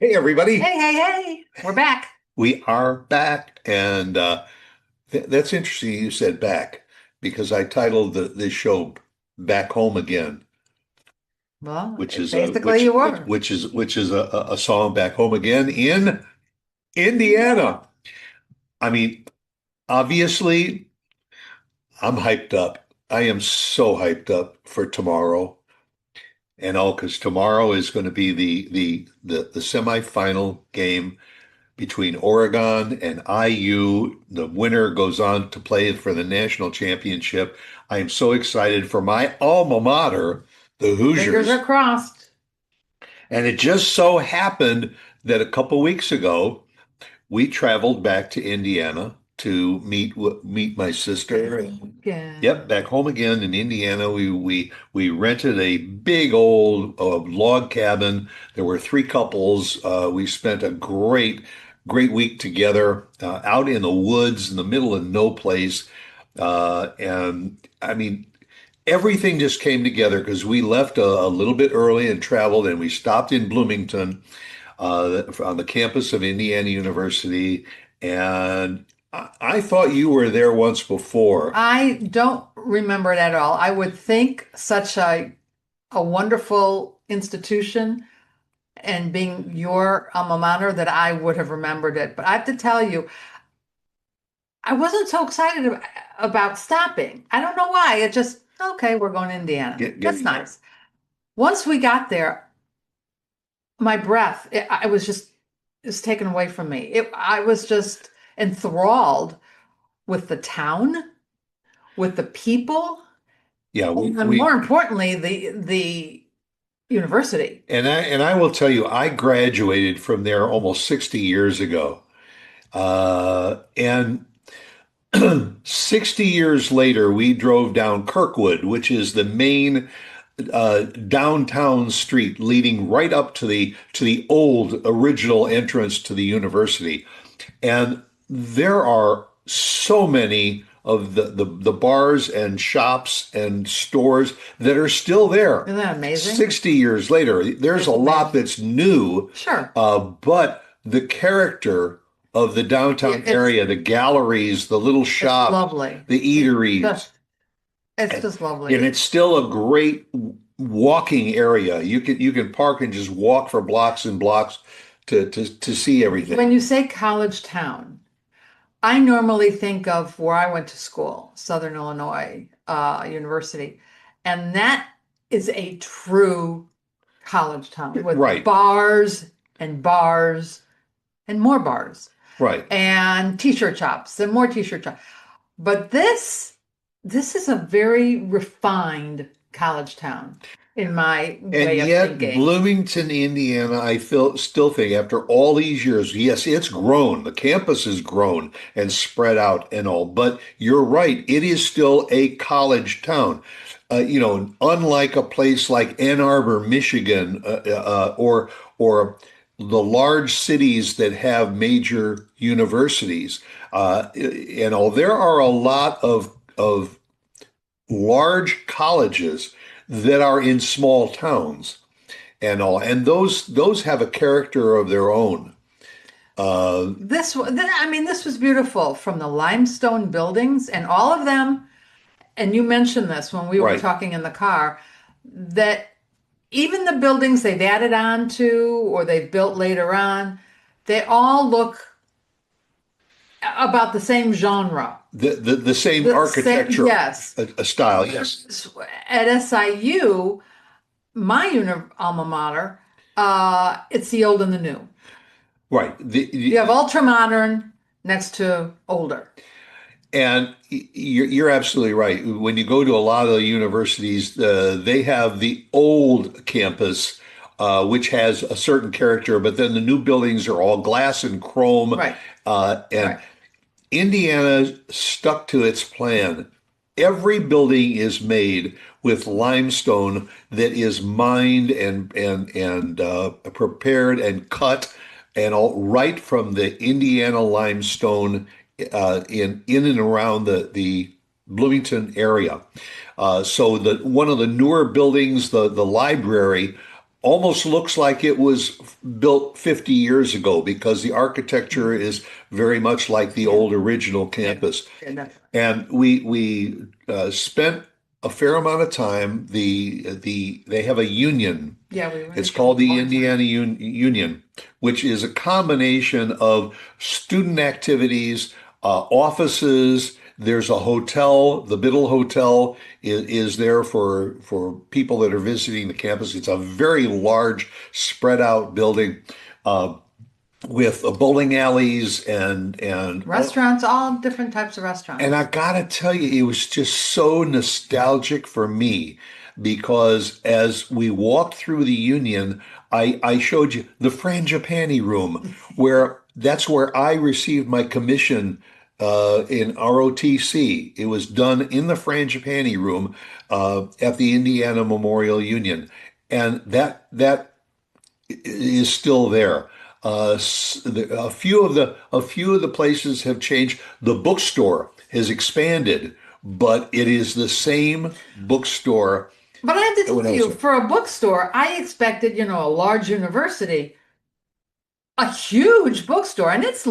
Hey, everybody. Hey, hey, hey, we're back. We are back. And that's interesting you said back because I titled this show Back Home Again, Well, which is a basically you were. which is a song Back Home Again in Indiana. I mean, obviously, I'm hyped up. I am so hyped up for tomorrow. And all because tomorrow is going to be the semifinal game between Oregon and IU. The winner goes on to play for the national championship. I am so excited for my alma mater, the Fingers Hoosiers. are crossed. And it just so happened that a couple weeks ago, we traveled back to Indiana to meet my sister. Yep, Again. back home again in Indiana. We rented a big old log cabin. There were three couples. We spent a great week together out in the woods in the middle of no place. And I mean, everything just came together because we left a little bit early and traveled, and we stopped in Bloomington on the campus of Indiana University. And I thought you were there once before. I don't remember it at all. I would think such a wonderful institution and being your alma mater that I would have remembered it. But I have to tell you, I wasn't so excited about stopping. I don't know why. It just, okay, we're going to Indiana. That's Getting nice. Once we got there, my breath, I was just, it was taken away from me. I was just enthralled with the town, with the people, Yeah, and more importantly, the university. and I will tell you, I graduated from there almost 60 years ago. And 60 years later, we drove down Kirkwood, which is the main downtown street leading right up to the old original entrance to the university. And there are so many of the bars and shops and stores that are still there Isn't that amazing? 60 years later. There's a It's lot amazing. that's new, Sure. but the character of the downtown It's area, the galleries, the little it's shops, lovely. the eateries, Just it's and, just lovely. and it's still a great walking area. You can park and just walk for blocks and blocks to see When everything. you say college town, I normally think of where I went to school, Southern Illinois University, and that is a true college town with Right, bars and bars and more bars right. and t-shirt shops and more t-shirt shops. But this is a very refined college town in my And way of yet, thinking. Bloomington, Indiana, I feel still think after all these years, yes, it's grown. The campus has grown and spread out and all, but you're right, it is still a college town. Unlike a place like Ann Arbor, Michigan, or the large cities that have major universities. There are a lot of large colleges that are in small towns and all, and those have a character of their own. I mean, this was beautiful from the limestone buildings and all of them. And you mentioned this when we were Right. talking in the car, that even the buildings they've added on to or they've built later on, they all look about the same genre. The same The same, architecture, yes. a style, yes. At SIU, my alma mater, it's the old and the new. Right. You have ultra modern next to older. And you're absolutely right. When you go to a lot of the universities, they have the old campus, which has a certain character, but then the new buildings are all glass and chrome. Right, And right. Indiana stuck to its plan. Every building is made with limestone that is mined and prepared and cut and all right from the Indiana limestone in and around the Bloomington area. So the one of the newer buildings, the library, almost looks like it was built 50 years ago because the architecture Mhm. is very much like the Yeah. old original campus. Yeah, that's And we spent a fair amount of time. They have a union. yeah, we were in It's the union called the all the time. Indiana Union, which is a combination of student activities, offices. There's a hotel. The Biddle Hotel is there for people that are visiting the campus. It's a very large, spread out building with bowling alleys Restaurants, all different types of and I restaurants. gotta tell you, it was just so nostalgic for me because as we walked through the Union, I showed you the Frangipani room, where that's where I received my commission in ROTC. It was done in the Frangipani room at the Indiana Memorial Union, and that is still there. A few of the places have changed. The bookstore has expanded, but it is the same bookstore But I have to when I tell was you, there. for a bookstore, I expected, a large university, a huge bookstore, and it's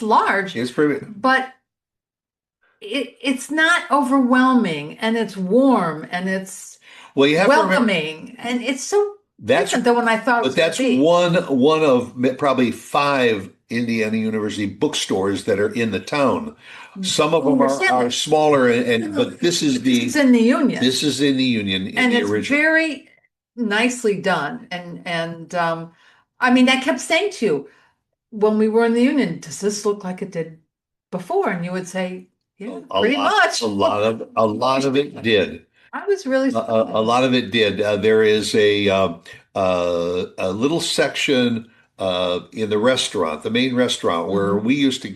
large, It's pretty. but it's not overwhelming, and it's warm, and it's Well, you have to remember welcoming, and it's so that's different than what I thought it but was going to that's be. one of probably five Indiana University bookstores that are in the town. Some of I them understand are that. smaller, and but It's in the Union, this is in the Union in and the it's original. very nicely done, and I mean, I kept saying to you when we were in the Union, does this look like it did before? And you would say, yeah, A pretty lot, much. a lot of it did. I was really A lot surprised. of it did. There is a little section in the restaurant, the main restaurant, where Mhm. we used to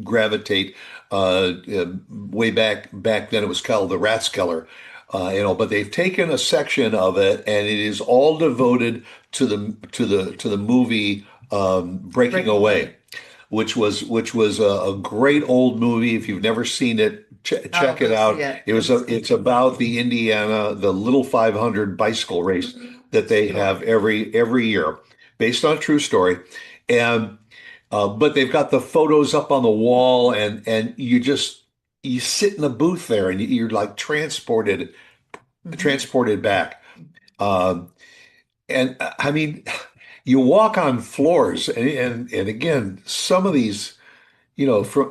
gravitate. Way back then, it was called the Rathskeller. But they've taken a section of it, and it is all devoted to the movie Breaking Breaking Away, away. which was a great old movie. If you've never seen it, I'll check it go see out. it. It's about the Little 500 bicycle race that they have Story. every year, based on a true story. And but they've got the photos up on the wall, and you sit in the booth there, and you're like Mhm. transported back. Um, and I mean, you walk on floors, and again, some of these,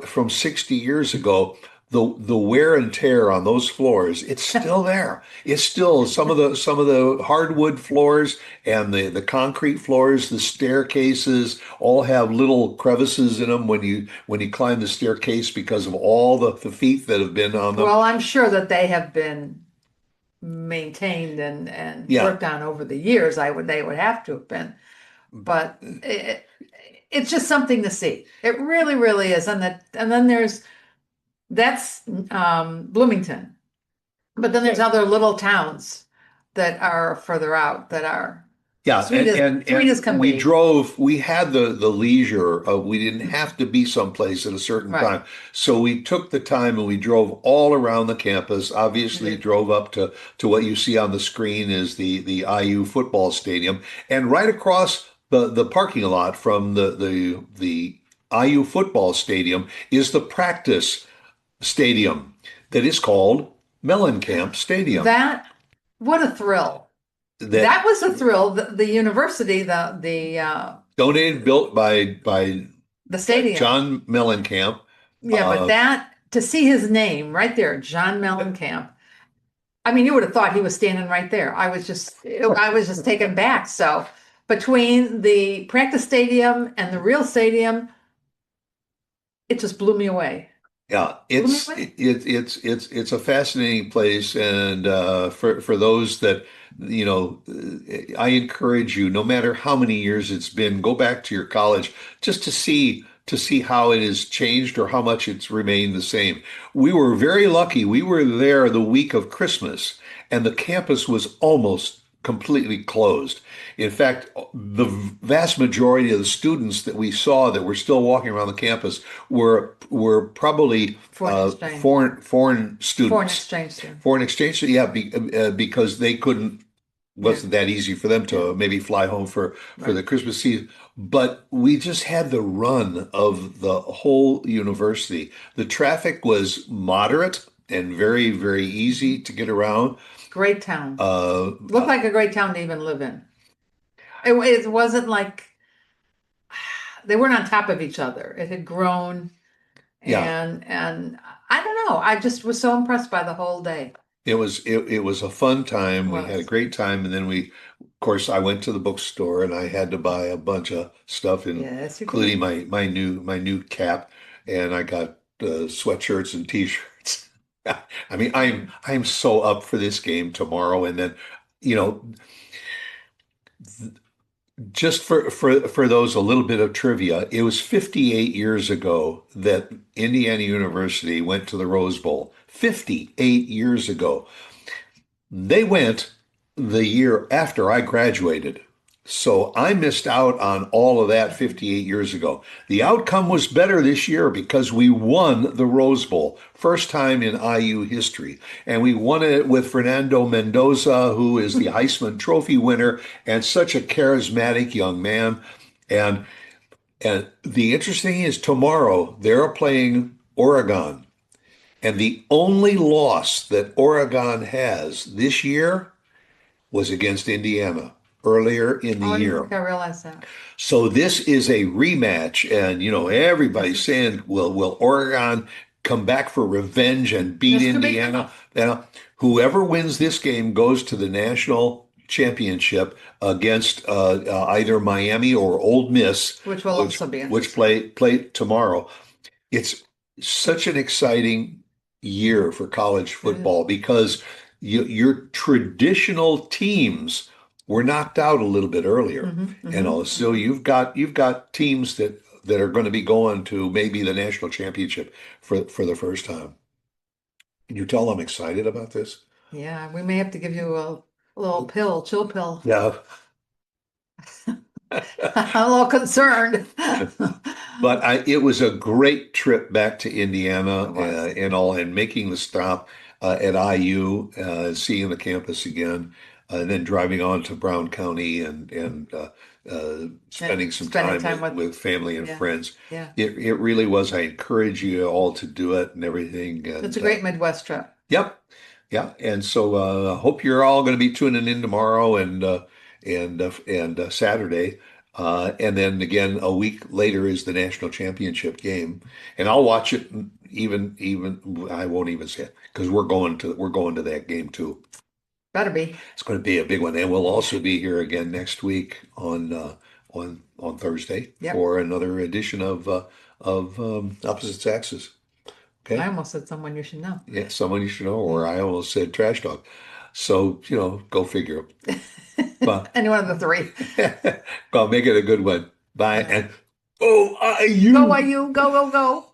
from 60 years ago, the wear and tear on those floors, it's still there. It's still some of the hardwood floors and the concrete floors, the staircases all have little crevices in them when you climb the staircase because of all the feet that have been on them. Well, I'm sure that they have been maintained and Yeah. worked on over the years. They would have to have been, but it's just something to see. It really, really is. And then that's Bloomington. But then there's Right. other little towns that are further out that are Yeah, sweet as sweet as can be. we had the leisure of, we didn't have to be someplace at a certain Right. time. So we took the time and we drove all around the campus, We obviously did. drove up to what you see on the screen is the IU football stadium. And right across the parking lot from the IU football stadium is the practice stadium that is called Mellencamp Stadium. That, what a thrill. That That was a thrill. The university, donated, built by the stadium. John Mellencamp. Yeah, but Uh, that to see his name right there, John Mellencamp. I mean, you would have thought he was standing right there. I was just taken back. So between the practice stadium and the real stadium, it just blew me away. yeah, Blew me it's away. it's a fascinating place, and for those that I encourage you, no matter how many years it's been, go back to your college just to see how it has changed or how much it's remained the same. We were very lucky. We were there the week of Christmas, and the campus was almost completely closed. In fact, the vast majority of the students that we saw that were still walking around the campus were probably Foreign exchange. foreign Foreign students, exchange student. foreign exchange. Yeah, because they couldn't Yeah, wasn't that easy for them yeah, to maybe fly home for right. the Christmas season. But we just had the run of the whole university. The traffic was moderate and very, very easy Mhm. to get around. Great town. Uh, Looked like a great town to even live in. It wasn't like they weren't on top of each other. It had grown, yeah, and I don't know. I just was so impressed by the whole day. it was a fun It time. We had a was. great time, and then of course, I went to the bookstore and I had to buy a bunch of stuff, Yes, you including did. my new cap, and I got sweatshirts and t-shirts. I mean, I'm Mm. I'm so up for this game tomorrow, and then, you know, just for those a little bit of trivia, it was 58 years ago that Indiana University went to the Rose Bowl. 58 years ago. They went the year after I graduated. So I missed out on all of that Mhm. 58 years ago. The outcome was better this year because we won the Rose Bowl, first time in IU history. And we won it with Fernando Mendoza, who is the Heisman Trophy winner and such a charismatic young man. And and the interesting thing is tomorrow they're playing Oregon. And the only loss that Oregon has this year was against Indiana earlier in the Oh, I didn't year. think I realized that. So this is a rematch, and This everybody's is saying, will Oregon come back for revenge and beat just to beat Indiana? them, Now, whoever wins this game goes to the national championship against either Miami or Ole Miss, which will which also be which interesting. play tomorrow. It's such an exciting year for college It is. football because your traditional teams were knocked out a little bit earlier. So Hmm. you've got teams that are going to be going to maybe the national championship for the first time. Can you tell I'm excited about this? Yeah, we may have to give you a little pill, chill pill. Yeah. I'm a little concerned. But it was a great trip back to It Indiana was. and making the stop at IU, seeing the campus again, and then driving on to Brown County and And spending some spending time time with, with, with family and yeah, friends. yeah. It really was. I encourage you all to do it and everything. It's a And great Midwest trip. yep, yeah. And so I hope you're all going to be tuning in tomorrow and Saturday. And then again, a week later is the national championship game, and I'll watch it. Even I won't even say it because we're going to that game too. Better be. It's going to be a big one, and we'll also be here again next week on Thursday Yep. for another edition of Opposite Saxes. I Okay. almost said someone you should know. Yeah, someone you should know, Yeah. or I almost said trash dog. So, go figure. But Any one of the three. go make it a good one. Bye. All right. And oh, Go, you. you go, go, go.